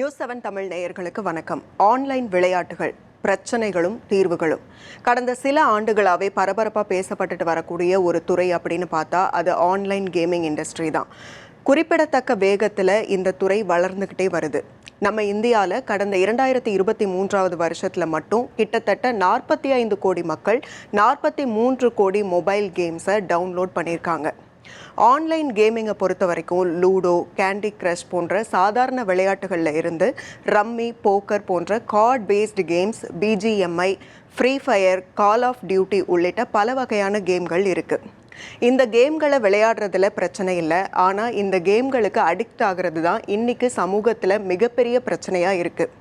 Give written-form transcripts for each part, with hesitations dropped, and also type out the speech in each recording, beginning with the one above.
நியூஸ்7 தமிழ் நேயர்களுக்கு வணக்கம். ஆன்லைன் விளையாட்டுகள் பிரச்சனைகளும் தீர்வுகளும் கடந்த சில ஆண்டுகளாகவே பரபரப்பாக பேசப்பட்டுட்டு வரக்கூடிய ஒரு துறை அப்படின்னு பார்த்தா அது ஆன்லைன் கேமிங் இண்டஸ்ட்ரி தான். குறிப்பிடத்தக்க வேகத்தில் இந்த துறை வளர்ந்துக்கிட்டே வருது. நம்ம இந்தியாவில் கடந்த 2023 வருஷத்தில் மட்டும் கிட்டத்தட்ட 45 கோடி மக்கள் 43 கோடி மொபைல் கேம்ஸை டவுன்லோட் பண்ணியிருக்காங்க. ஆன்லைன் கேமிங்கை பொறுத்த வரைக்கும் லூடோ, கேண்டி கிரஷ் போன்ற சாதாரண விளையாட்டுகளில் இருந்து ரம்மி, போக்கர் போன்ற card based games, BGMI, free fire, call of duty உள்ளிட்ட பல வகையான கேம்கள் இருக்குது. இந்த கேம்களை விளையாடுறதுல பிரச்சனை இல்லை, ஆனால் இந்த கேம்களுக்கு அடிக்ட் ஆகிறது தான் இன்னைக்கு சமூகத்தில் மிகப்பெரிய பிரச்சனையாக இருக்குது.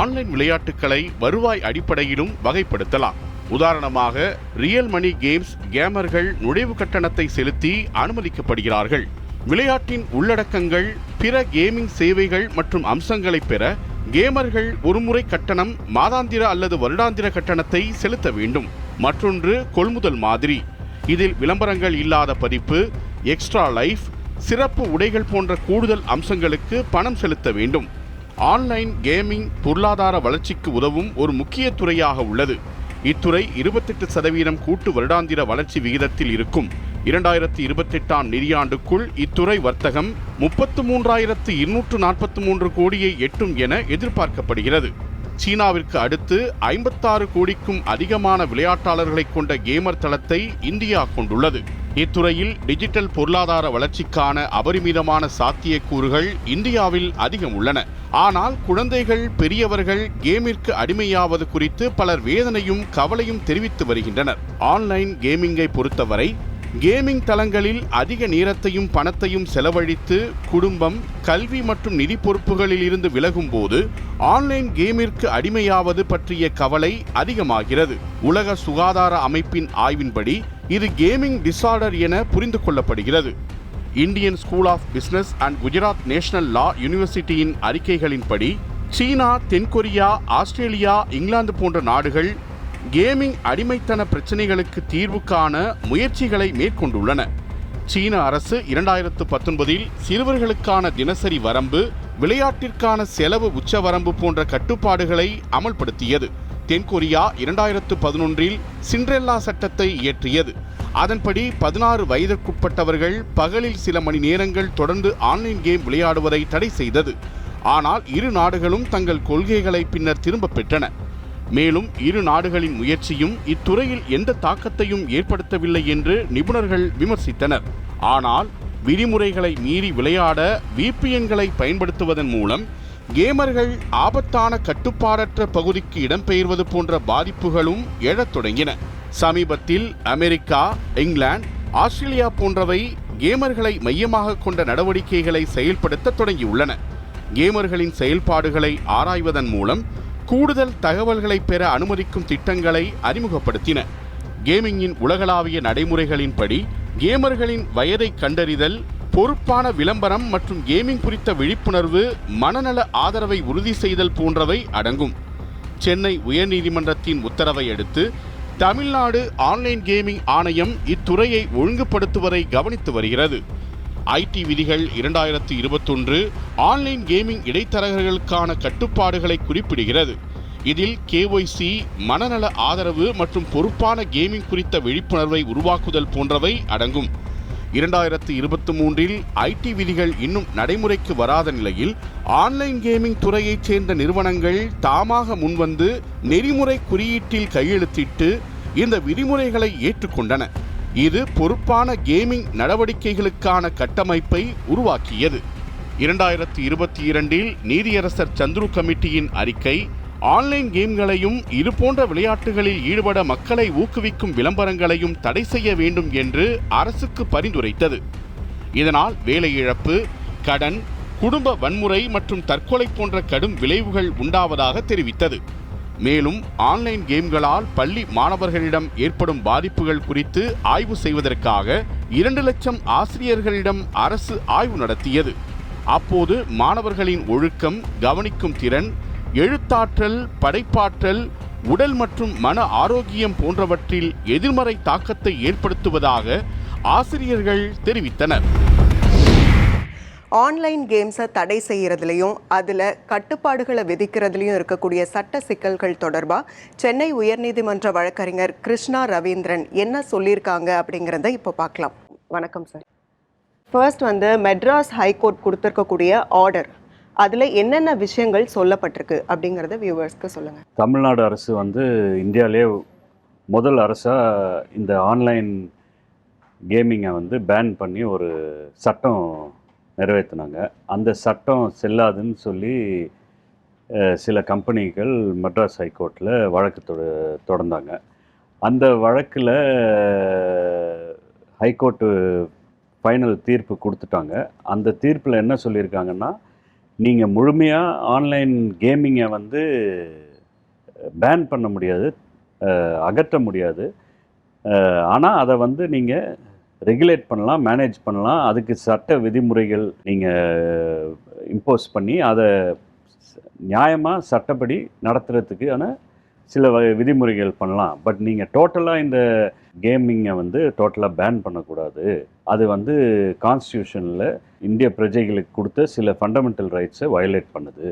ஆன்லைன் விளையாட்டுகளை வருவாய் அடிப்படையிலும் வகைப்படுத்தலாம். உதாரணமாக ரியல் மணி கேம்ஸ் கேமர்கள் நுழைவு கட்டணத்தை செலுத்தி அனுமதிக்கப்படுகிறார்கள். விளையாட்டின் உள்ளடக்கங்கள், பிற கேமிங் சேவைகள் மற்றும் அம்சங்களை பெற கேமர்கள் ஒருமுறை கட்டணம், மாதாந்திர அல்லது வருடாந்திர கட்டணத்தை செலுத்த வேண்டும். மற்றொன்று கொள்முதல் மாதிரி. இதில் விளம்பரங்கள் இல்லாத பதிப்பு, எக்ஸ்ட்ரா லைஃப், சிறப்பு உடைகள் போன்ற கூடுதல் அம்சங்களுக்கு பணம் செலுத்த வேண்டும். ஆன்லைன் கேமிங் பொருளாதார வளர்ச்சிக்கு உதவும் ஒரு முக்கிய துறையாக உள்ளது. இத்துறை 28% கூட்டு வருடாந்திர வளர்ச்சி விகிதத்தில் இருக்கும். 2028 நிதியாண்டுக்குள் இத்துறை வர்த்தகம் 33,243 கோடியை எட்டும் என எதிர்பார்க்கப்படுகிறது. சீனாவிற்கு அடுத்து 56 கோடிக்கும் அதிகமான விளையாட்டாளர்களை கொண்ட கேமர் தளத்தை இந்தியா கொண்டுள்ளது. இத்துறையில் டிஜிட்டல் பொருளாதார வளர்ச்சிக்கான அபரிமிதமான சாத்தியக்கூறுகள் இந்தியாவில் அதிகம் உள்ளன. ஆனால் குழந்தைகள், பெரியவர்கள் கேமிற்கு அடிமையாவது குறித்து பலர் வேதனையும் கவலையும் தெரிவித்து வருகின்றனர். ஆன்லைன் கேமிங்கை பொறுத்தவரை கேமிங் தளங்களில் அதிக நேரத்தையும் பணத்தையும் செலவழித்து குடும்பம், கல்வி மற்றும் நிதி பொறுப்புகளில் இருந்து விலகும் போது ஆன்லைன் கேமிற்கு அடிமையாவது பற்றிய கவலை அதிகமாகிறது. உலக சுகாதார அமைப்பின் ஆய்வின்படி இது கேமிங் டிசார்டர் என புரிந்து கொள்ளப்படுகிறது. Indian school of business and Gujarat national law யூனிவர்சிட்டியின் அறிக்கைகளின்படி சீனா, தென்கொரியா, ஆஸ்திரேலியா, இங்கிலாந்து போன்ற நாடுகள் கேமிங் அடிமைத்தன பிரச்சினைகளுக்கு தீர்வு காண முயற்சிகளை மேற்கொண்டுள்ளன. சீன அரசு 2019 சிறுவர்களுக்கான தினசரி வரம்பு, விளையாட்டிற்கான செலவு உச்சவரம்பு போன்ற கட்டுப்பாடுகளை அமல்படுத்தியது. தென்கொரியா 2011 சிண்ட்ரெல்லா சட்டத்தை இயற்றியது. அதன்படி 16 வயதிற்குட்பட்டவர்கள் பகலில் சில மணி நேரங்கள் தொடர்ந்து ஆன்லைன் கேம் விளையாடுவதை தடை செய்தது. ஆனால் இரு நாடுகளும் தங்கள் கொள்கைகளை பின்னர் திரும்ப பெற்றன. மேலும் இரு நாடுகளின் முயற்சியும் இத்துறையில் எந்த தாக்கத்தையும் ஏற்படுத்தவில்லை என்று நிபுணர்கள் விமர்சித்தனர். ஆனால் விதிமுறைகளை மீறி விளையாட VPNகளை பயன்படுத்துவதன் மூலம் கேமர்கள் ஆபத்தான கட்டுப்பாடற்ற பகுதிக்கு இடம்பெயர்வது போன்ற பாதிப்புகளும் எழத் தொடங்கின. சமீபத்தில் அமெரிக்கா, இங்கிலாந்து, ஆஸ்திரேலியா போன்றவை கேமர்களை மையமாக கொண்ட நடவடிக்கைகளை செயல்படுத்த தொடங்கியுள்ளன. கேமர்களின் செயல்பாடுகளை ஆராய்வதன் மூலம் கூடுதல் தகவல்களை பெற அனுமதிக்கும் திட்டங்களை அறிமுகப்படுத்தின. கேமிங்கின் உலகளாவிய நடைமுறைகளின்படி கேமர்களின் வயதை கண்டறிதல், பொறுப்பான விளம்பரம் மற்றும் கேமிங் குறித்த விழிப்புணர்வு, மனநல ஆதரவை உறுதி செய்தல் போன்றவை அடங்கும். சென்னை உயர்நீதிமன்றத்தின் உத்தரவை அடுத்து தமிழ்நாடு ஆன்லைன் கேமிங் ஆணையம் இத்துறையை ஒழுங்குபடுத்துவதை கவனித்து வருகிறது. IT விதிகள் 2021 ஆன்லைன் கேமிங் இடைத்தரகர்களுக்கான கட்டுப்பாடுகளை குறிப்பிடுகிறது. இதில் KYC, மனநல ஆதரவு மற்றும் பொறுப்பான கேமிங் குறித்த விழிப்புணர்வை உருவாக்குதல் போன்றவை அடங்கும். 2023 IT விதிகள் இன்னும் நடைமுறைக்கு வராத நிலையில் ஆன்லைன் கேமிங் துறையைச் சேர்ந்த நிறுவனங்கள் தாமாக முன்வந்து நெறிமுறை குறியீட்டில் கையெழுத்திட்டு இந்த விதிமுறைகளை ஏற்றுக்கொண்டன. இது பொறுப்பான கேமிங் நடவடிக்கைகளுக்கான கட்டமைப்பை உருவாக்கியது. 2022 நீதியரசர் சந்துரு கமிட்டியின் அறிக்கை ஆன்லைன் கேம்களையும் இதுபோன்ற விளையாட்டுகளில் ஈடுபட மக்களை ஊக்குவிக்கும் விளம்பரங்களையும் தடை செய்ய வேண்டும் என்று அரசுக்கு பரிந்துரைத்தது. இதனால் வேலை இழப்பு, கடன், குடும்ப வன்முறை மற்றும் தற்கொலை போன்ற கடும் விளைவுகள் உண்டாவதாக தெரிவித்தது. மேலும் ஆன்லைன் கேம்களால் பள்ளி மாணவர்களிடம் ஏற்படும் பாதிப்புகள் குறித்து ஆய்வு செய்வதற்காக 2 லட்சம் ஆசிரியர்களிடம் அரசு ஆய்வு நடத்தியது. அப்போது மாணவர்களின் ஒழுக்கம், கவனிக்கும் திறன், எழுத்தாற்றல், படைப்பாற்றல், உடல் மற்றும் மன ஆரோக்கியம் போன்றவற்றில் எதிர்மறை தாக்கத்தை ஏற்படுத்துவதாக ஆசிரியர்கள் தெரிவித்தனர். ஆன்லைன் கேம்ஸை தடை செய்கிறதுலையும் அதில் கட்டுப்பாடுகளை விதிக்கிறதுலையும் இருக்கக்கூடிய சட்ட சிக்கல்கள் தொடர்பாக சென்னை உயர்நீதிமன்ற வழக்கறிஞர் கிருஷ்ணா ரவீந்திரன் என்ன சொல்லியிருக்காங்க அப்படிங்கிறத இப்போ பார்க்கலாம். வணக்கம் சார். ஃபர்ஸ்ட் மெட்ராஸ் ஹைகோர்ட் கொடுத்துருக்கக்கூடிய ஆர்டர், அதில் என்னென்ன விஷயங்கள் சொல்லப்பட்டிருக்கு அப்படிங்கிறத வியூவர்ஸ்க்கு சொல்லுங்கள். தமிழ்நாடு அரசு இந்தியாவிலே முதல் அரசாக இந்த ஆன்லைன் கேமிங்கை பேன் பண்ணி ஒரு சட்டம் நிறைவேற்றினாங்க. அந்த சட்டம் செல்லாதுன்னு சொல்லி சில கம்பெனிகள் மெட்ராஸ் ஹைகோர்ட்டில் வழக்கு தொடர்ந்தாங்க. அந்த வழக்கில் ஹைகோர்ட்டு ஃபைனல் தீர்ப்பு கொடுத்துட்டாங்க. அந்த தீர்ப்பில் என்ன சொல்லியிருக்காங்கன்னா, நீங்கள் முழுமையாக ஆன்லைன் கேமிங்கை பேன் பண்ண முடியாது, அகற்ற முடியாது. ஆனால் அதை நீங்கள் ரெகுலேட் பண்ணலாம், மேனேஜ் பண்ணலாம். அதுக்கு சட்ட விதிமுறைகள் நீங்கள் இம்போஸ் பண்ணி அதை நியாயமாக சட்டப்படி நடத்துகிறதுக்கான சில விதிமுறைகள் பண்ணலாம். பட் நீங்கள் டோட்டலாக இந்த கேமிங்கை டோட்டலாக பேன் பண்ணக்கூடாது. அது கான்ஸ்டியூஷனில் இந்திய பிரஜைகளுக்கு கொடுத்த சில ஃபண்டமெண்டல் ரைட்ஸை வயலேட் பண்ணுது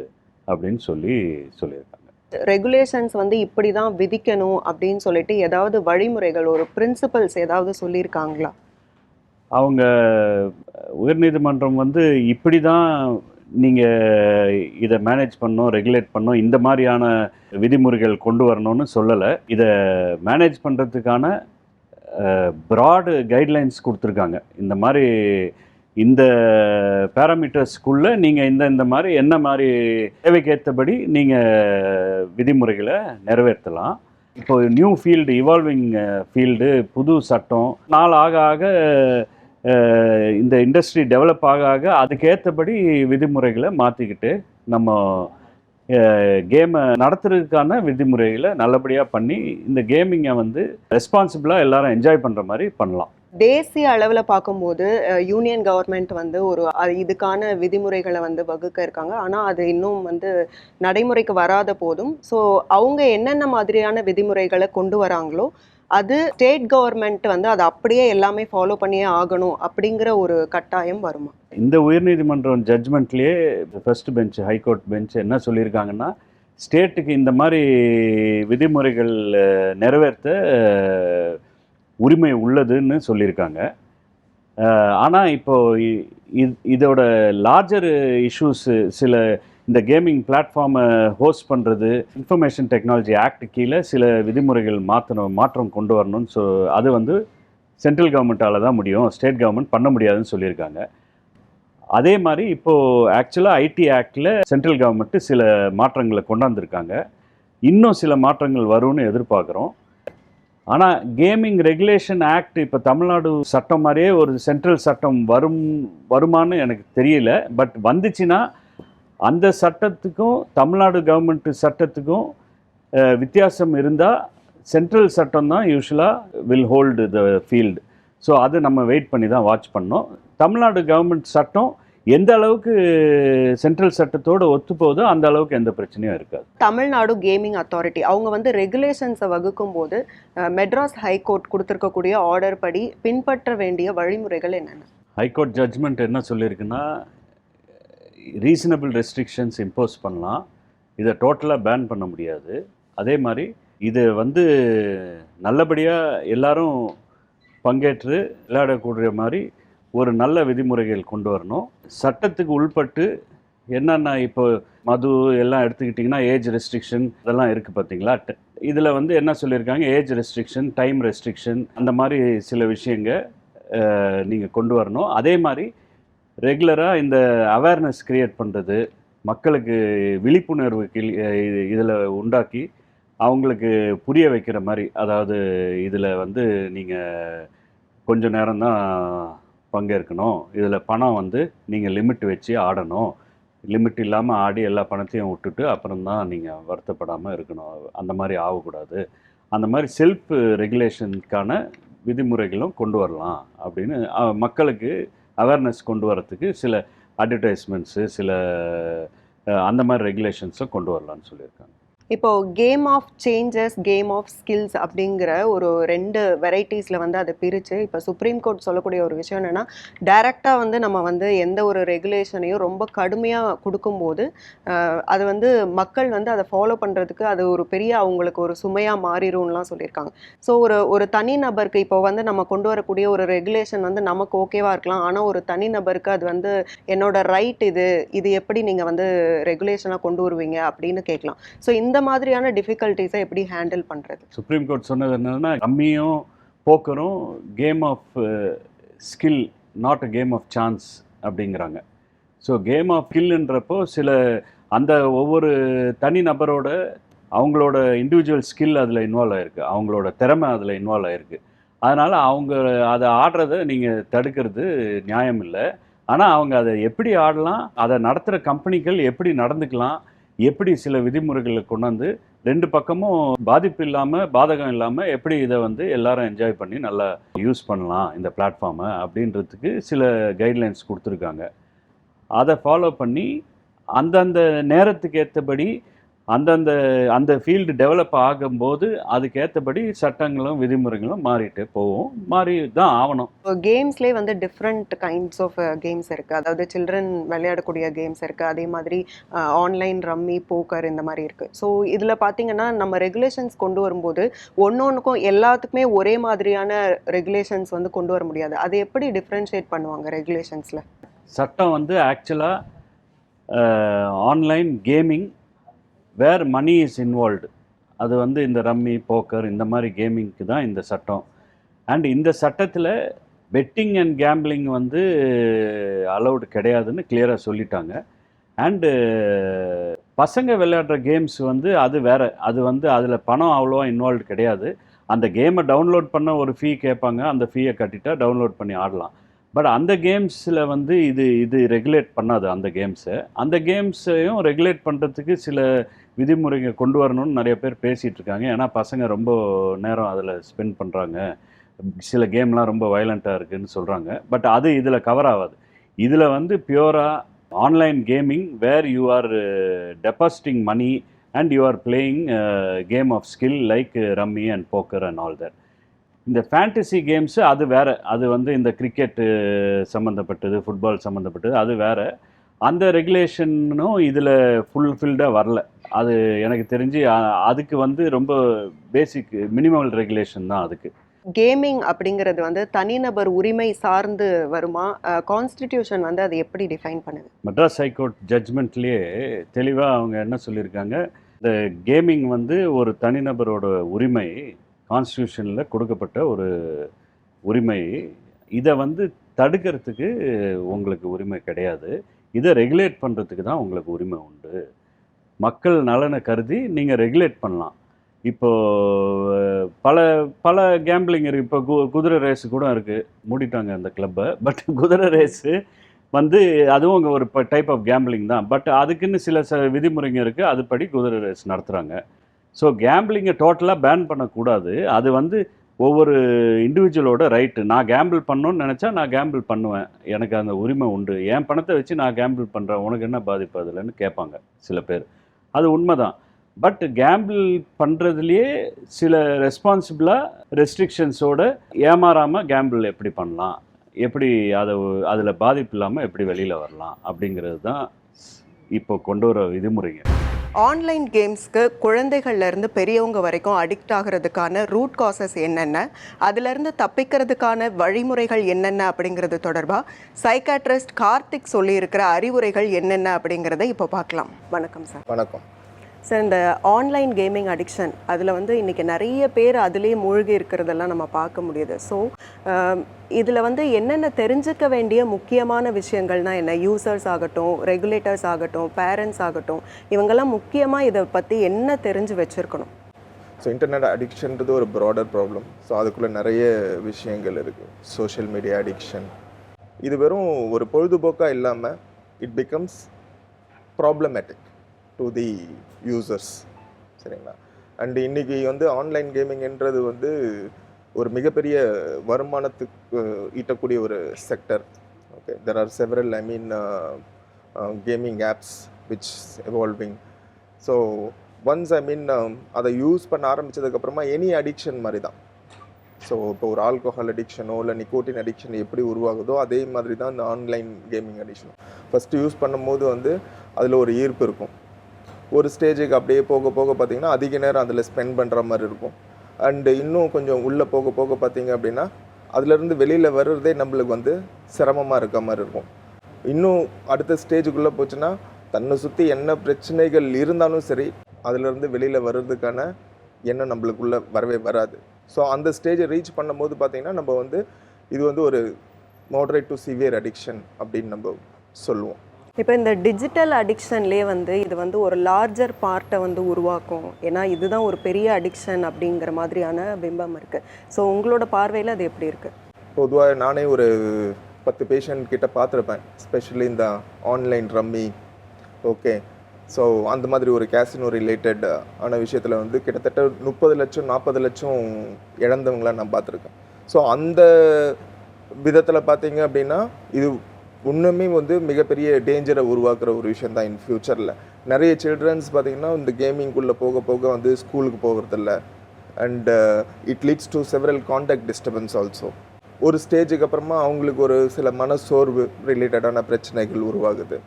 அப்படின்னு சொல்லியிருக்காங்க. ரெகுலேஷன்ஸ் இப்படி தான் விதிக்கணும் அப்படின்னு சொல்லிட்டு ஏதாவது வழிமுறைகள், ஒரு பிரின்சிபல்ஸ் ஏதாவது சொல்லியிருக்காங்களா? அவங்க உயர்நீதிமன்றம் இப்படி தான் நீங்கள் இதை மேனேஜ் பண்ணணும், ரெகுலேட் பண்ணணும், இந்த மாதிரியான விதிமுறைகள் கொண்டு வரணும்னு சொல்லலை. இதை மேனேஜ் பண்ணுறதுக்கான ப்ராடு கைட்லைன்ஸ் கொடுத்துருக்காங்க. இந்த மாதிரி இந்த பேராமீட்டர்ஸ்க்குள்ளே நீங்கள் இந்த மாதிரி என்ன மாதிரி தேவைக்கேற்றபடி நீங்கள் விதிமுறைகளை நிறைவேற்றலாம். இப்போ நியூ ஃபீல்டு, இவால்விங் ஃபீல்டு, புது சட்டம் நாள் ஆக ஆக இந்த இண்டஸ்ட்ரி டெவலப் ஆக ஆக அதுக்கேற்றபடி விதிமுறைகளை மாற்றிக்கிட்டு நம்ம கேமை நடத்துறதுக்கான விதிமுறைகளை நல்லபடியாக பண்ணி இந்த கேமிங்கை ரெஸ்பான்சிபிளாக எல்லாரும் என்ஜாய் பண்ணுற மாதிரி பண்ணலாம். தேசிய அளவில் பார்க்கும்போது யூனியன் கவர்மெண்ட் ஒரு இதுக்கான விதிமுறைகளை வகுக்க இருக்காங்க. ஆனால் அது இன்னும் நடைமுறைக்கு வராத போதும், ஸோ அவங்க என்னென்ன மாதிரியான விதிமுறைகளை கொண்டு வராங்களோ அது ஸ்டேட் கவர்மெண்ட் அதை அப்படியே எல்லாமே ஃபாலோ பண்ணியே ஆகணும் அப்படிங்கிற ஒரு கட்டாயம் வருமா? இந்த உயர்நீதிமன்றம் ஜட்ஜ்மெண்ட்லேயே ஃபர்ஸ்ட் பெஞ்ச், ஹைகோர்ட் பெஞ்ச் என்ன சொல்லியிருக்காங்கன்னா, ஸ்டேட்டுக்கு இந்த மாதிரி விதிமுறைகள் நிறைவேற்ற உரிமை உள்ளதுன்னு சொல்லியிருக்காங்க. ஆனால் இப்போது இதோட லார்ஜர் இஷ்யூஸு, சில இந்த கேமிங் பிளாட்ஃபார்மை ஹோஸ்ட் பண்ணுறது, இன்ஃபர்மேஷன் டெக்னாலஜி ஆக்ட் கீழே சில விதிமுறைகள் மாற்றம் கொண்டு வரணும்னு அது சென்ட்ரல் கவர்மெண்ட்டால் தான் முடியும், ஸ்டேட் கவர்மெண்ட் பண்ண முடியாதுன்னு சொல்லியிருக்காங்க. அதே மாதிரி இப்போது ஆக்சுவலாக ஐடி ஆக்டில் சென்ட்ரல் கவர்மெண்ட்டு சில மாற்றங்களை கொண்டாந்துருக்காங்க. இன்னும் சில மாற்றங்கள் வரும்னு எதிர்பார்க்குறோம். ஆனால் கேமிங் ரெகுலேஷன் ஆக்ட் இப்போ தமிழ்நாடு சட்டம் மாதிரியே ஒரு சென்ட்ரல் சட்டம் வருமானு எனக்கு தெரியல. பட் வந்துச்சுன்னா அந்த சட்டத்துக்கும் தமிழ்நாடு கவர்மெண்ட் சட்டத்துக்கும் வித்தியாசம் இருந்தால் சென்ட்ரல் சட்டம் தான் யூஸ்வலாக will hold the field. So அது நம்ம வெயிட் பண்ணி தான் வாட்ச் பண்ணோம். தமிழ்நாடு கவர்மெண்ட் சட்டம் எந்த அளவுக்கு சென்ட்ரல் சட்டத்தோடு ஒத்து போதோ அந்த அளவுக்கு எந்த பிரச்சனையும் இருக்காது. தமிழ்நாடு கேமிங் அத்தாரிட்டி அவங்க ரெகுலேஷன்ஸை வகுக்கும் போது மெட்ராஸ் ஹைகோர்ட் கொடுத்துருக்கக்கூடிய ஆர்டர் படி பின்பற்ற வேண்டிய வழிமுறைகள் என்னென்ன? ஹைகோர்ட் ஜட்ஜ்மெண்ட் என்ன சொல்லியிருக்குன்னா, ரீசனபிள் ரெஸ்ட்ரிக்ஷன்ஸ் இம்போஸ் பண்ணலாம், இதை டோட்டலாக பேன் பண்ண முடியாது. அதே மாதிரி இது நல்லபடியாக எல்லாரும் பங்கேற்று விளையாடக்கூடிய மாதிரி ஒரு நல்ல விதிமுறைகள் கொண்டு வரணும். சட்டத்துக்கு உள்பட்டு என்னென்ன இப்போ மது எல்லாம் எடுத்துக்கிட்டிங்கன்னா ஏஜ் ரெஸ்ட்ரிக்ஷன் இதெல்லாம் இருக்குது பார்த்தீங்களா. இதில் என்ன சொல்லியிருக்காங்க, ஏஜ் ரெஸ்ட்ரிக்ஷன், டைம் ரெஸ்ட்ரிக்ஷன், அந்த மாதிரி சில விஷயங்கள் நீங்கள் கொண்டு வரணும். அதே மாதிரி ரெகுலராக இந்த அவேர்னஸ் க்ரியேட் பண்ணுறது, மக்களுக்கு விழிப்புணர்வு இதில் உண்டாக்கி அவங்களுக்கு புரிய வைக்கிற மாதிரி, அதாவது இதில் நீங்கள் கொஞ்சம் நேரம்தான் பங்கேற்கணும், இதில் பணம் நீங்கள் லிமிட் வச்சு ஆடணும், லிமிட் இல்லாமல் ஆடி எல்லா பணத்தையும் விட்டுட்டு அப்புறம்தான் நீங்கள் வருத்தப்படாமல் இருக்கணும், அந்த மாதிரி ஆகக்கூடாது. அந்த மாதிரி செல்ஃப் ரெகுலேஷனுக்கான விதிமுறைகளும் கொண்டு வரலாம் அப்படின்னு மக்களுக்கு அவேர்னஸ் கொண்டு வரத்துக்கு சில அட்வர்டைஸ்மெண்ட்ஸு, சில அந்த மாதிரி ரெகுலேஷன்ஸும் கொண்டு வரலான்னு சொல்லியிருக்காங்க. இப்போ game of changes, game of skills அப்படிங்கிற ஒரு 2 வெரைட்டிஸில் வந்து அதை பிரித்து இப்போ சுப்ரீம் கோர்ட் சொல்லக்கூடிய ஒரு விஷயம் என்னென்னா, டைரெக்டாக வந்து நம்ம வந்து எந்த ஒரு ரெகுலேஷனையும் ரொம்ப கடுமையாக கொடுக்கும்போது அது வந்து மக்கள் வந்து அதை ஃபாலோ பண்ணுறதுக்கு அது ஒரு பெரிய அவங்களுக்கு ஒரு சுமையாக மாறிடும்லாம் சொல்லியிருக்காங்க. ஸோ ஒரு தனி நபருக்கு இப்போ வந்து நம்ம கொண்டு வரக்கூடிய ஒரு ரெகுலேஷன் வந்து நமக்கு ஓகேவாக இருக்கலாம். ஆனால் ஒரு தனி நபருக்கு அது வந்து என்னோட ரைட் இது எப்படி நீங்கள் வந்து ரெகுலேஷனாக கொண்டு வருவீங்க அப்படின்னு கேட்கலாம். ஸோ இந்த மாதிரியான டிஃபிகல்ட்டிஸை எப்படி ஹேண்டில் பண்ணுறது? சுப்ரீம் கோர்ட் சொன்னது என்னன்னா, ரம்மியும் போக்கரும் game of skill, not a game of chance அப்படிங்கிறாங்க. ஸோ கேம் ஆஃப் ஸ்கில்ன்றப்போ சில அந்த ஒவ்வொரு தனி நபரோட அவங்களோட இண்டிவிஜுவல் ஸ்கில் அதில் இன்வால்வ் ஆகிருக்கு, அவங்களோட திறமை அதில் இன்வால்வ் ஆகிருக்கு. அதனால் அவங்க அதை ஆடுறத நீங்கள் தடுக்கிறது நியாயம் இல்லை. ஆனால் அவங்க அதை எப்படி ஆடலாம், அதை நடத்துகிற கம்பெனிகள் எப்படி நடந்துக்கலாம், எப்படி சில விதிமுறைகளை கொண்டாந்து 2 பக்கமும் பாதிப்பு இல்லாமல் பாதகம் இல்லாமல் எப்படி இதை வந்து எல்லாரும் என்ஜாய் பண்ணி நல்லா யூஸ் பண்ணலாம் இந்த பிளாட்ஃபார்மை அப்படின்றதுக்கு சில கைட்லைன்ஸ் கொடுத்துருக்காங்க. அதை ஃபாலோ பண்ணி அந்தந்த நேரத்துக்கு ஏற்றபடி அந்த ஃபீல்டு டெவலப் ஆகும்போது அதுக்கேற்றபடி சட்டங்களும் விதிமுறைகளும் மாறிட்டு போகும், மாறி தான் ஆகணும். கேம்ஸ்லேயே வந்து டிஃப்ரெண்ட் கைண்ட்ஸ் ஆஃப் கேம்ஸ் இருக்குது. அதாவது சில்ட்ரன் விளையாடக்கூடிய கேம்ஸ் இருக்குது, அதே மாதிரி ஆன்லைன் ரம்மி, போக்கர் இந்த மாதிரி இருக்குது. ஸோ இதில் பார்த்தீங்கன்னா நம்ம ரெகுலேஷன்ஸ் கொண்டு வரும்போது ஒன்னொன்றுக்கும் எல்லாத்துக்குமே ஒரே மாதிரியான ரெகுலேஷன்ஸ் வந்து கொண்டு வர முடியாது. அதை எப்படி டிஃப்ரென்ஷியேட் பண்ணுவாங்க ரெகுலேஷன்ஸில்? சட்டம் வந்து ஆக்சுவலாக online gaming where money is involved, அது வந்து இந்த ரம்மி, போக்கர் இந்த மாதிரி கேமிங்க்கு தான் இந்த சட்டம். அண்ட் இந்த சட்டத்தில் பெட்டிங் அண்ட் கேம்பிளிங் வந்து அலௌடு கிடையாதுன்னு கிளியராக சொல்லிட்டாங்க. அண்டு பசங்க விளையாடுற கேம்ஸ் வந்து அது வேறு, அது வந்து அதில் பணம் அவ்வளோவா இன்வால்வ்டு கிடையாது. அந்த கேமை டவுன்லோட் பண்ண ஒரு ஃபீ கேட்பாங்க, அந்த ஃபீயை கட்டிட்டா டவுன்லோட் பண்ணி ஆடலாம். பட் அந்த கேம்ஸில் வந்து இது ரெகுலேட் பண்ணாது. அந்த கேம்ஸையும் ரெகுலேட் பண்ணுறதுக்கு சில விதிமுறைகள் கொண்டு வரணும்னு நிறைய பேர் பேசிகிட்டு இருக்காங்க. ஏன்னா பசங்க ரொம்ப நேரம் அதில் ஸ்பெண்ட் பண்ணுறாங்க, சில கேம்லாம் ரொம்ப வயலண்ட்டாக இருக்குதுன்னு சொல்கிறாங்க. பட் அது இதில் கவர் ஆகாது. இதில் வந்து பியூராக online gaming where you are depositing money and you are playing game of skill like rummy and poker and all that. இந்த ஃபேண்டசி கேம்ஸு அது வேறு, அது வந்து இந்த கிரிக்கெட்டு சம்மந்தப்பட்டது, ஃபுட்பால் சம்மந்தப்பட்டது, அது வேறு. அந்த ரெகுலேஷனும் இதில் ஃபுல்ஃபில்டாக வரல. அது எனக்கு தெரிஞ்சு அதுக்கு வந்து ரொம்ப பேசிக் மினிமல் ரெகுலேஷன் தான் அதுக்கு. கேமிங் அப்படிங்கிறது வந்து தனிநபர் உரிமை சார்ந்து வருமா? கான்ஸ்டிடியூஷன் வந்து அதை எப்படி டிஃபைன் பண்ணுது? மெட்ராஸ் ஹைகோர்ட் ஜட்ஜ்மெண்ட்லேயே தெளிவாக அவங்க என்ன சொல்லியிருக்காங்க, இந்த கேமிங் வந்து ஒரு தனிநபரோட உரிமை, கான்ஸ்டியூஷனில் கொடுக்கப்பட்ட ஒரு உரிமை. இதை வந்து தடுக்கிறதுக்கு உங்களுக்கு உரிமை கிடையாது, இதை ரெகுலேட் பண்ணுறதுக்கு தான் உங்களுக்கு உரிமை உண்டு. மக்கள் நலனை கருதி நீங்கள் ரெகுலேட் பண்ணலாம். இப்போது பல கேம்பிளிங் இருக்குது. இப்போ குதிரை ரேஸு கூட இருக்குது, மூடிட்டாங்க அந்த கிளப்பை. பட் குதிரை ரேஸு வந்து அதுவும் அங்கே ஒரு டைப் ஆஃப் கேம்பிளிங் தான். பட் அதுக்குன்னு சில விதிமுறைங்க இருக்குது, அதுபடி குதிரை ரேஸ் நடத்துகிறாங்க. ஸோ கேம்பிளிங்கை டோட்டலாக பேன் பண்ணக்கூடாது. அது வந்து ஒவ்வொரு இண்டிவிஜுவலோட ரைட்டு. நான் கேம்பிள் பண்ணணுன்னு நினச்சா நான் கேம்பிள் பண்ணுவேன், எனக்கு அந்த உரிமை உண்டு. என் பணத்தை வச்சு நான் கேம்பிள் பண்ணுறேன், உனக்கு என்ன பாதிப்பு அதில்ன்னு கேட்பாங்க சில பேர். அது உண்மைதான். பட் கேம்பிள் பண்ணுறதுலையே சில ரெஸ்பான்சிபிளாக ரெஸ்ட்ரிக்ஷன்ஸோடு ஏமாறாமல் கேம்பிள் எப்படி பண்ணலாம், எப்படி அதில் பாதிப்பு இல்லாமல் எப்படி வெளியில் வரலாம் அப்படிங்கிறது தான் இப்போ கொண்டு வர விதிமுறைங்க. ஆன்லைன் கேம்ஸ்க்கு குழந்தைகள்லேருந்து பெரியவங்க வரைக்கும் அடிக்ட் ஆகிறதுக்கான ரூட் காசஸ் என்னென்ன, அதிலிருந்து தப்பிக்கிறதுக்கான வழிமுறைகள் என்னென்ன அப்படிங்கிறது தொடர்பாக சைக்காட்ரிஸ்ட் கார்த்திக் சொல்லியிருக்கிற அறிவுரைகள் என்னென்ன அப்படிங்கிறத இப்போ பார்க்கலாம். வணக்கம் சார். வணக்கம் சார். இந்த ஆன்லைன் கேமிங் அடிக்ஷன் அதில் வந்து இன்றைக்கி நிறைய பேர் அதிலே மூழ்கி இருக்கிறதெல்லாம் நம்ம பார்க்க முடியுது. ஸோ இதில் வந்து என்னென்ன தெரிஞ்சுக்க வேண்டிய முக்கியமான விஷயங்கள்னால் என்ன? யூசர்ஸ் ஆகட்டும், ரெகுலேட்டர்ஸ் ஆகட்டும், பேரண்ட்ஸ் ஆகட்டும், இவங்கெல்லாம் முக்கியமாக இதை பற்றி என்ன தெரிஞ்சு வச்சுருக்கணும்? ஸோ இன்டர்நெட் அடிக்ஷன்றது ஒரு ப்ராடர் ப்ராப்ளம். ஸோ அதுக்குள்ளே நிறைய விஷயங்கள் இருக்குது. சோஷியல் மீடியா அடிக்ஷன் இது வெறும் ஒரு பொழுதுபோக்காக இல்லாமல் it becomes problematic to the users. சரிங்களா? அண்டு இன்றைக்கி வந்து ஆன்லைன் கேமிங்ன்றது வந்து ஒரு மிகப்பெரிய வருமானத்துக்கு ஈட்டக்கூடிய ஒரு sector. Okay, there are several gaming apps which evolving. So once I mean அதை யூஸ் பண்ண ஆரம்பித்ததுக்கப்புறமா எனி அடிக்ஷன் மாதிரி தான். ஸோ இப்போ ஒரு ஆல்கோஹால் அடிக்ஷனோ இல்லை நிக்கோட்டின் அடிக்ஷன் எப்படி உருவாகுதோ அதே மாதிரி தான் இந்த online gaming addiction. First use பண்ணும்போது வந்து அதில் ஒரு ஈர்ப்பு இருக்கும். ஒரு ஸ்டேஜுக்கு அப்படியே போக போக பார்த்திங்கன்னா அதிக நேரம் அதில் ஸ்பெண்ட் பண்ணுற மாதிரி இருக்கும். அண்டு இன்னும் கொஞ்சம் உள்ளே போக போக பார்த்திங்க அப்படின்னா அதுலேருந்து வெளியில் வர்றதே நம்மளுக்கு வந்து சிரமமாக இருக்க மாதிரி இருக்கும். இன்னும் அடுத்த ஸ்டேஜுக்குள்ளே போச்சுன்னா தன்னை சுற்றி என்ன பிரச்சனைகள் இருந்தாலும் சரி அதிலேருந்து வெளியில் வர்றதுக்கான எண்ணம் நம்மளுக்குள்ளே வரவே வராது. ஸோ அந்த ஸ்டேஜை ரீச் பண்ணும்போது பார்த்திங்கன்னா நம்ம வந்து இது வந்து ஒரு மாடரேட் டு சிவியர் அடிக்ஷன் அப்படின்னு நம்ம சொல்லுவோம். இப்போ இந்த டிஜிட்டல் அடிக்ஷன்லேயே வந்து இது வந்து ஒரு லார்ஜர் பார்ட்டை வந்து உருவாக்கும். ஏன்னா இதுதான் ஒரு பெரிய அடிக்ஷன் அப்படிங்கிற மாதிரியான பிம்பம் இருக்குது. ஸோ உங்களோட பார்வையில் அது எப்படி இருக்குது? பொதுவாக நானே ஒரு 10 பேஷண்ட் கிட்ட பார்த்துருப்பேன், ஸ்பெஷலி இந்த ஆன்லைன் ரம்மி, ஓகே. ஸோ அந்த மாதிரி ஒரு கேசினோ ரிலேட்டட் ஆன விஷயத்தில் வந்து கிட்டத்தட்ட 30 லட்சம் 40 லட்சம் இழந்தவங்கள நான் பார்த்துருக்கேன். ஸோ அந்த விதத்தில் பார்த்தீங்க அப்படின்னா இது இன்னுமே வந்து மிகப்பெரிய டேஞ்சரை உருவாக்குற ஒரு விஷயம் தான் இன் ஃப்யூச்சரில். நிறைய சில்ட்ரன்ஸ் பார்த்திங்கன்னா இந்த கேமிங்குள்ளே போக போக வந்து ஸ்கூலுக்கு போகிறதில்ல. And it leads to several contact disturbance also. ஒரு ஸ்டேஜுக்கு அப்புறமா அவங்களுக்கு ஒரு சில மனசோர்வு ரிலேட்டடான பிரச்சனைகள் உருவாகுது.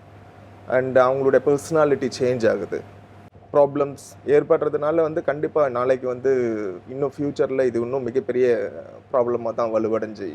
அண்ட் அவங்களுடைய பர்சனாலிட்டி சேஞ்ச் ஆகுது. ப்ராப்ளம்ஸ் ஏற்படுறதுனால வந்து கண்டிப்பாக நாளைக்கு வந்து இன்னும் ஃப்யூச்சரில் இது இன்னும் மிகப்பெரிய ப்ராப்ளமாக தான் வலுவடைஞ்சு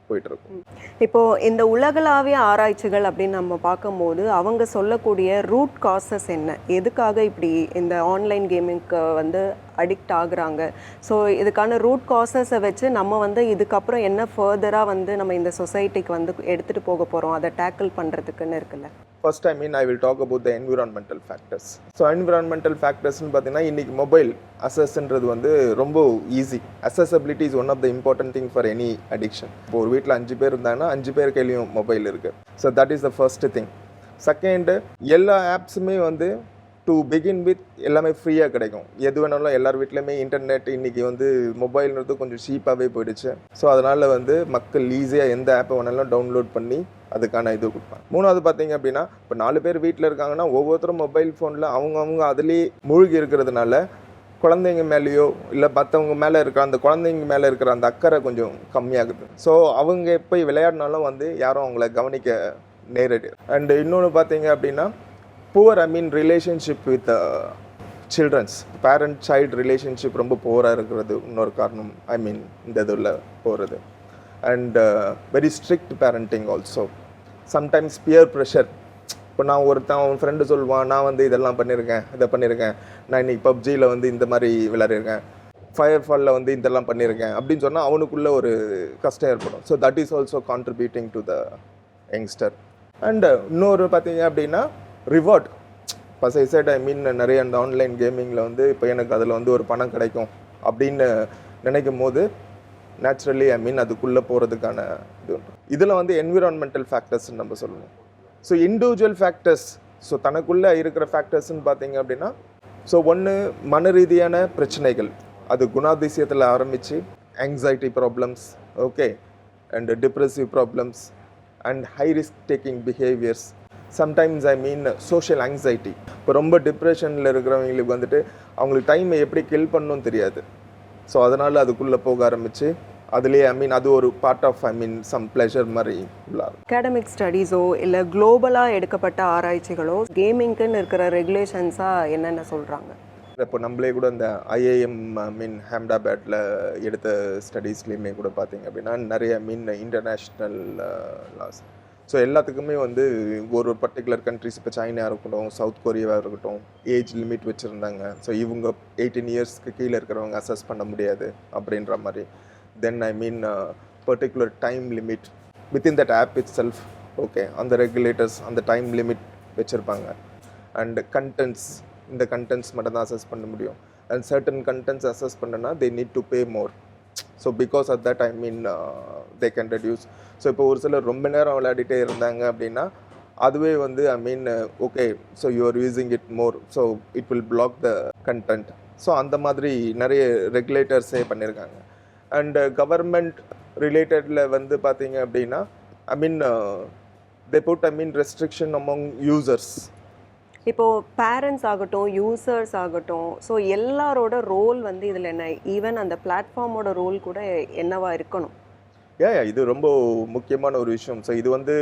போயிட்டுருக்கும். இப்போது இந்த உலகளாவிய ஆராய்ச்சிகள் அப்படின்னு நம்ம பார்க்கும்போது அவங்க சொல்லக்கூடிய ரூட் காசஸ் என்ன, எதுக்காக இப்படி இந்த ஆன்லைன் கேமிங்க்கு வந்து அடிக்ட் ஆகுறாங்க, ஸோ இதுக்கான ரூட் காசஸை வச்சு நம்ம வந்து இதுக்கப்புறம் என்ன ஃபர்தராக வந்து நம்ம இந்த சொசைட்டிக்கு வந்து எடுத்துகிட்டு போக போகிறோம் அதை டேக்கிள் பண்ணுறதுக்குன்னு இருக்குல்ல. First I mean I will talk about the environmental factors. So environmental ஃபேக்டர்ஸ்னு பார்த்தீங்கன்னா இன்றைக்கி மொபைல் அசஸ்ன்றது வந்து ரொம்ப easy. Accessibility is one of the important thing for any addiction. இப்போ ஒரு வீட்டில் 5 பேர் இருந்தாங்கன்னா 5 பேர் கையிலையும் மொபைல் இருக்குது. So that is the first thing. Second, எல்லா ஆப்ஸுமே வந்து டு பிகின் வித் எல்லாமே ஃப்ரீயாக கிடைக்கும். எது வேணாலும் எல்லார் வீட்லேயுமே இன்டர்நெட் இன்றைக்கி வந்து மொபைல்ன்றது கொஞ்சம் சீப்பாகவே போயிடுச்சு. ஸோ அதனால் வந்து மக்கள் ஈஸியாக எந்த ஆப்பை வேணாலும் டவுன்லோட் பண்ணி அதுக்கான இது கொடுப்பாங்க. மூணாவது பார்த்தீங்க அப்படின்னா இப்போ 4 பேர் வீட்டில் இருக்காங்கன்னா ஒவ்வொருத்தரும் மொபைல் ஃபோனில் அவங்க அதுலேயே மூழ்கி இருக்கிறதுனால குழந்தைங்க மேலேயோ இல்லை மற்றவங்க மேலே இருக்கிற அந்த குழந்தைங்க மேலே இருக்கிற அந்த அக்கறை கொஞ்சம் கம்மியாகுது. ஸோ அவங்க போய் விளையாடினாலும் வந்து யாரும் அவங்கள கவனிக்க நேரடி. அண்டு இன்னொன்று பார்த்தீங்க அப்படின்னா poor I mean relationship with childrens, parent child relationship ரொம்ப புவராக இருக்கிறது இன்னொரு காரணம். ஐ மீன் இந்த இதில் போகிறது. And very strict parenting also. Sometimes peer pressure. இப்போ நான் அவன் ஃப்ரெண்டு சொல்லுவான், நான் வந்து இதெல்லாம் பண்ணியிருக்கேன், இதை பண்ணியிருக்கேன், நான் இன்றைக்கி பப்ஜியில் வந்து இந்த மாதிரி விளையாடிருக்கேன், ஃபயர் ஃபாலில் வந்து இதெல்லாம் பண்ணியிருக்கேன் அப்படின்னு சொன்னால் அவனுக்குள்ளே ஒரு கஷ்டம் ஏற்படும். So that is also contributing to the youngster. And இன்னொரு பார்த்தீங்க அப்படின்னா ரிவார்ட். இப்போ சைசைட் ஐ மீன் நிறைய அந்த ஆன்லைன் கேமிங்கில் வந்து இப்போ எனக்கு அதில் வந்து ஒரு பணம் கிடைக்கும் அப்படின்னு நினைக்கும் போது நேச்சுரலி ஐ மீன் அதுக்குள்ளே போகிறதுக்கான இது உண்டு. இதில் வந்து என்விரான்மெண்டல் ஃபேக்டர்ஸ்ன்னு நம்ம சொல்லணும். ஸோ இண்டிவிஜுவல் ஃபேக்டர்ஸ், ஸோ தனக்குள்ளே இருக்கிற ஃபேக்டர்ஸ்ன்னு பார்த்தீங்க அப்படின்னா ஸோ ஒன்று மன ரீதியான பிரச்சனைகள், அது குணாதிசயத்தில் ஆரம்பித்து anxiety problems, okay, and depressive problems and high risk taking behaviours. Sometimes I mean social anxiety. இப்போ ரொம்ப டிப்ரெஷனில் இருக்கிறவங்களுக்கு வந்துட்டு அவங்களுக்கு டைமை எப்படி கில் பண்ணணும்னு தெரியாது. ஸோ அதனால் அதுக்குள்ளே போக ஆரம்பித்து அதுலேயே ஐ மீன் அது ஒரு part of I mean some pleasure மாதிரி உள்ளார். அகாடமிக் ஸ்டடீஸோ இல்லை குளோபலாக எடுக்கப்பட்ட ஆராய்ச்சிகளோ கேமிங்க்குன்னு இருக்கிற ரெகுலேஷன்ஸாக என்னென்ன சொல்கிறாங்க? இப்போ நம்மளே கூட இந்த ஐஏஎம் மீன் ஹேம்டாபேட்டில் எடுத்த ஸ்டடீஸ்லேயுமே கூட பார்த்தீங்க அப்படின்னா நிறைய மீன் இன்டர்நேஷ்னல் லாஸ். ஸோ எல்லாத்துக்குமே வந்து ஒரு பர்டிகுலர் கண்ட்ரிஸ், இப்போ சைனா இருக்கட்டும், சவுத் கொரியாவாக இருக்கட்டும், ஏஜ் லிமிட் வச்சுருந்தாங்க. ஸோ இவங்க 18 இயர்ஸ்க்கு கீழே இருக்கிறவங்க அசஸ் பண்ண முடியாது அப்படின்ற மாதிரி. Then I mean particular time limit within that app itself, okay, அந்த ரெகுலேட்டர்ஸ் அந்த டைம் லிமிட் வச்சுருப்பாங்க. அண்ட் கண்டென்ட்ஸ், இந்த கண்டென்ட்ஸ் மட்டும் தான் அசஸ் பண்ண முடியும். அண்ட் சர்டன் கண்டென்ட்ஸ் அசஸ் பண்ணனா they need to pay more. So because of that I mean they can reduce. So இப்போ ஒரு சிலர் ரொம்ப நேரம் விளையாடிட்டே இருந்தாங்க அப்படின்னா அதுவே வந்து I mean okay, so you are using it more, so it will block the content. So அந்த மாதிரி நிறைய ரெகுலேட்டர்ஸே பண்ணியிருக்காங்க. அண்ட் கவர்மெண்ட் ரிலேட்டடில் வந்து பார்த்தீங்க அப்படின்னா I mean they put I mean restriction among users. இப்போது பேரண்ட்ஸ் ஆகட்டும், யூசர்ஸ் ஆகட்டும், ஸோ எல்லாரோட ரோல் வந்து இதில் என்ன, ஈவன் அந்த பிளாட்ஃபார்மோட ரோல் கூட என்னவா இருக்கணும்? இது ரொம்ப முக்கியமான ஒரு விஷயம். ஸோ இது வந்து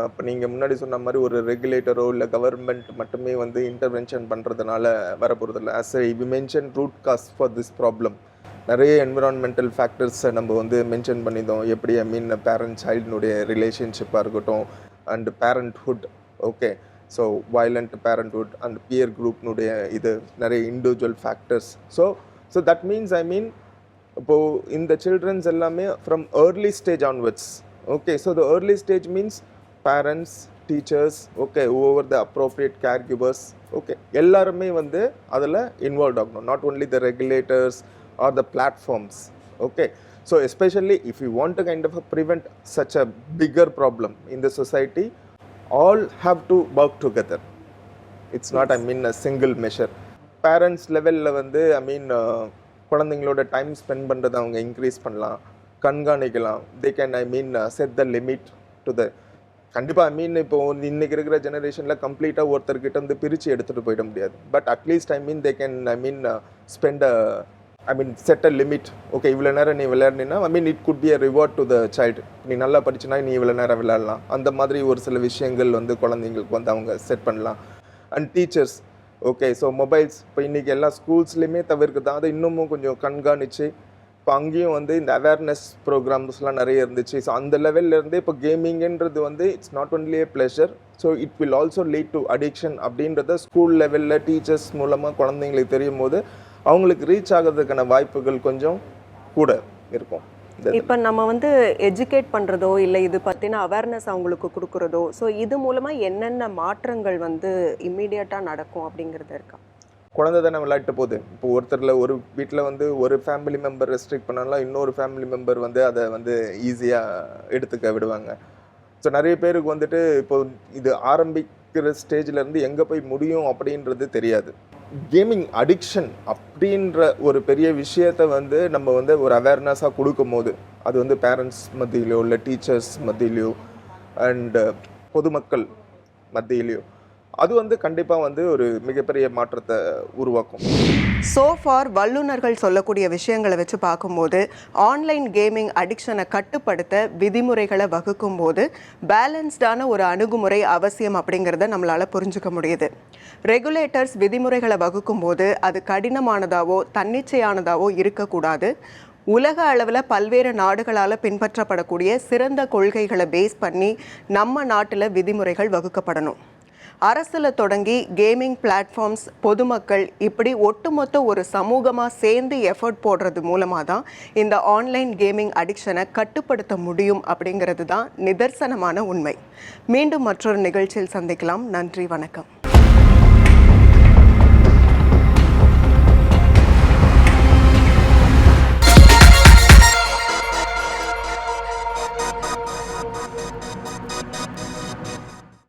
இப்போ நீங்கள் முன்னாடி சொன்ன மாதிரி ஒரு ரெகுலேட்டரோ இல்லை கவர்மெண்ட் மட்டுமே வந்து இன்டர்வென்ஷன் பண்ணுறதுனால வரப்போகிறதில்ல. As we mention root cause for this problem, நிறைய என்விரான்மெண்டல் ஃபேக்டர்ஸை நம்ம வந்து மென்ஷன் பண்ணியிருந்தோம். எப்படி பேரண்ட் சைல்டினுடைய ரிலேஷன்ஷிப்பாக இருக்கட்டும் and parenthood, okay, so violent parenthood and peer குரூப்னுடைய இது நிறைய individual factors. So that means இப்போது இந்த சில்ட்ரன்ஸ் எல்லாமே from early stage onwards, okay. So the early stage means parents, teachers, okay, over the appropriate caregivers, okay, எல்லாருமே வந்து அதில் involve ஆகணும். Not only the regulators are the platforms, okay. So especially if you want to kind of prevent such a bigger problem in the society, all have to work together. It's not a single measure. Parents level வந்து குழந்தைங்களோட time spend பண்ணுறதை அவங்க increase பண்ணலாம், கண்காணிக்கலாம். They can set the limit to the கண்டிப்பாக இப்போ இன்னைக்கு இருக்கிற ஜெனரேஷனில் கம்ப்ளீட்டாக ஒருத்தர்கிட்ட வந்து பிரித்து எடுத்துகிட்டு போயிட முடியாது. But at least they can spend set a limit. Okay, இவ்வளோ நேரம் நீ விளையாடினா it good be a reward to the child. நீ நல்லா படிச்சுனா நீ இவ்வளோ நேரம் விளையாடலாம். அந்த மாதிரி ஒரு சில விஷயங்கள் வந்து குழந்தைங்களுக்கு வந்து அவங்க செட் பண்ணலாம். And teachers, okay, so mobiles இப்போ இன்றைக்கி எல்லா ஸ்கூல்ஸ்லையுமே தவிர்க்குது. அதை இன்னமும் கொஞ்சம் கண்காணித்து இப்போ அங்கேயும் வந்து இந்த அவேர்னஸ் ப்ரோக்ராம்ஸ்லாம் நிறைய இருந்துச்சு. ஸோ அந்த லெவல்லேருந்தே இப்போ கேமிங்கிறது வந்து it's not only A pleasure, so it will also lead to addiction அப்படின்றத ஸ்கூல் லெவலில் டீச்சர்ஸ் மூலமாக குழந்தைங்களுக்கு தெரியும் போது அவங்களுக்கு ரீச் ஆகிறதுக்கான வாய்ப்புகள் கொஞ்சம் கூட இருக்கும். இப்போ நம்ம வந்து எஜுகேட் பண்ணுறதோ இல்லை இது பற்றின அவேர்னஸ் அவங்களுக்கு கொடுக்குறதோ, ஸோ இது மூலமாக என்னென்ன மாற்றங்கள் வந்து இம்மீடியட்டாக நடக்கும் அப்படிங்கிறது இருக்கா? குழந்தை தானே விளையாட்டு போகுது. இப்போ ஒரு வீட்டில் வந்து ஒரு ஃபேமிலி மெம்பர் ரெஸ்ட்ரிக்ட் பண்ணாலும் இன்னொரு ஃபேமிலி மெம்பர் வந்து அதை வந்து ஈஸியாக எடுத்துக்க விடுவாங்க. ஸோ நிறைய பேருக்கு வந்துட்டு இப்போ இது ஆரம்பிக்கிற ஸ்டேஜ்லேருந்து எங்கே போய் முடியும் அப்படின்றது தெரியாது. கேமிங் அடிக்ஷன் அப்படின்ற ஒரு பெரிய விஷயத்தை வந்து நம்ம வந்து ஒரு அவேர்னஸாக கொடுக்கும் போது அது வந்து பேரண்ட்ஸ் மத்தியிலையோ இல்லை டீச்சர்ஸ் மத்தியிலையோ அண்டு பொதுமக்கள் மத்தியிலையோ அது வந்து கண்டிப்பாக வந்து ஒரு மிகப்பெரிய மாற்றத்தை உருவாக்கும். சோஃபார் வல்லுநர்கள் சொல்லக்கூடிய விஷயங்களை வச்சு பார்க்கும்போது ஆன்லைன் கேமிங் அடிக்ஷனை கட்டுப்படுத்த விதிமுறைகளை வகுக்கும் போது பேலன்ஸ்டான ஒரு அணுகுமுறை அவசியம் அப்படிங்கிறத நம்மளால் புரிஞ்சுக்க முடியுது. ரெகுலேட்டர்ஸ் விதிமுறைகளை வகுக்கும் போது அது கடினமானதாவோ தன்னிச்சையானதாவோ இருக்கக்கூடாது. உலக அளவில் பல்வேறு நாடுகளால் பின்பற்றப்படக்கூடிய சிறந்த கொள்கைகளை பேஸ் பண்ணி நம்ம நாட்டில் விதிமுறைகள் வகுக்கப்படணும். அரசில் தொடங்கி கேமிங் பிளாட்ஃபார்ம்ஸ், பொதுமக்கள், இப்படி ஒட்டுமொத்த ஒரு சமூகமாக சேர்ந்து எஃபர்ட் போடுறது மூலமாக தான் இந்த ஆன்லைன் கேமிங் அடிக்ஷனை கட்டுப்படுத்த முடியும் அப்படிங்கிறது தான் நிதர்சனமான உண்மை. மீண்டும் மற்றொரு நிகழ்ச்சியில் சந்திக்கலாம். நன்றி, வணக்கம்.